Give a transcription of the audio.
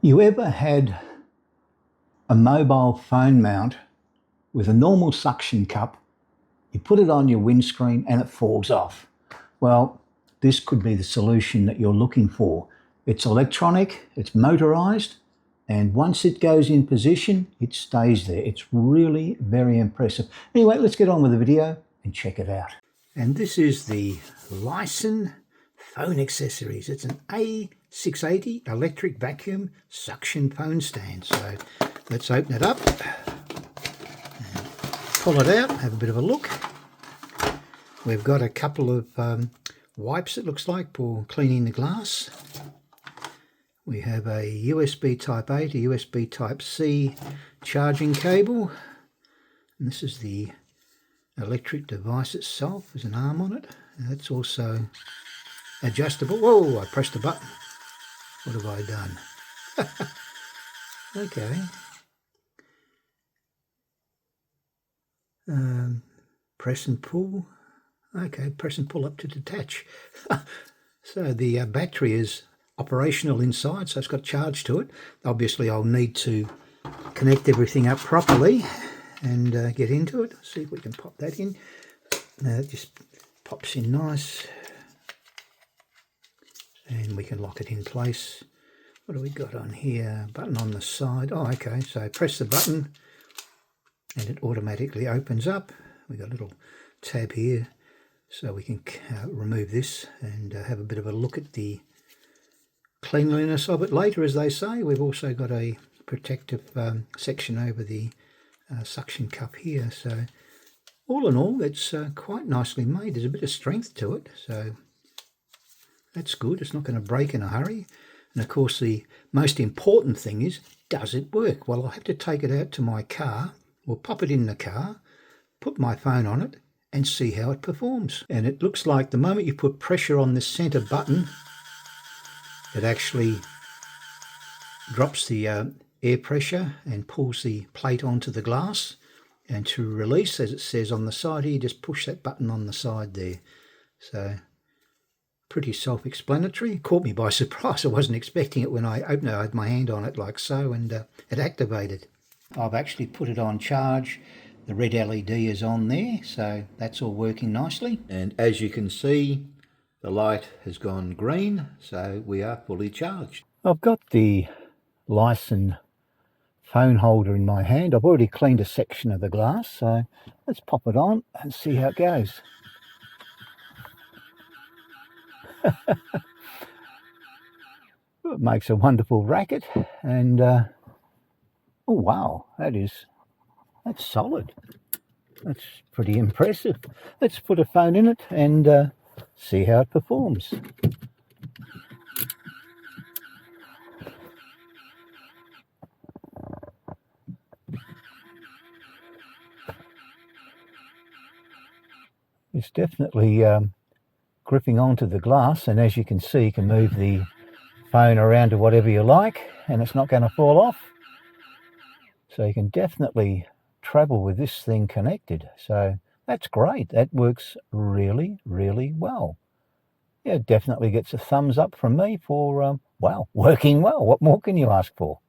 You ever had a mobile phone mount with a normal suction cup, you put it on your windscreen and it falls off? Well, this could be the solution that you're looking for. It's electronic, it's motorized, and once it goes in position, it stays there. It's really very impressive. Anyway, let's get on with the video and check it out. And this is the Lisen phone accessories. It's an A680 electric vacuum suction phone stand. So let's open it up, and pull it out, have a bit of a look. We've got a couple of wipes, it looks like, for cleaning the glass. We have a USB type A to USB type C charging cable. And this is the electric device itself. There's an arm on it. And that's also adjustable. Whoa, I pressed the button. What have I done? Okay. Press and pull. Okay, press and pull up to detach. So the battery is operational inside, so it's got charge to it. Obviously I'll need to connect everything up properly and get into it. See if we can pop that in. It just pops in nice, and we can lock it in place. What do we got on here? Button on the side. Oh, okay, so press the button and it automatically opens up. We got a little tab here so we can remove this and have a bit of a look at the cleanliness of it later, as they say. We've also got a protective section over the suction cup here. So all in all, it's quite nicely made. There's a bit of strength to it, so that's good. It's not going to break in a hurry. And of course, the most important thing is, does it work? Well, I'll have to take it out to my car. We'll pop it in the car, put my phone on it, and see how it performs. And it looks like the moment you put pressure on this center button, it actually drops the air pressure and pulls the plate onto the glass. And to release, as it says on the side here, just push that button on the side there. So pretty self-explanatory. Caught me by surprise. I wasn't expecting it when I opened it. I had my hand on it like so, and it activated. I've actually put it on charge. The red LED is on there, so that's all working nicely. And as you can see, the light has gone green, so we are fully charged. I've got the Lisen phone holder in my hand. I've already cleaned a section of the glass, so let's pop it on and see how it goes. It makes a wonderful racket, and oh wow, that's solid. That's pretty impressive. Let's put a phone in it and see how it performs. It's definitely gripping onto the glass, and as you can see, you can move the phone around to whatever you like and it's not going to fall off. So you can definitely travel with this thing connected. So that's great. That works really, really well. Yeah, it definitely gets a thumbs up from me for, well, working well. What more can you ask for?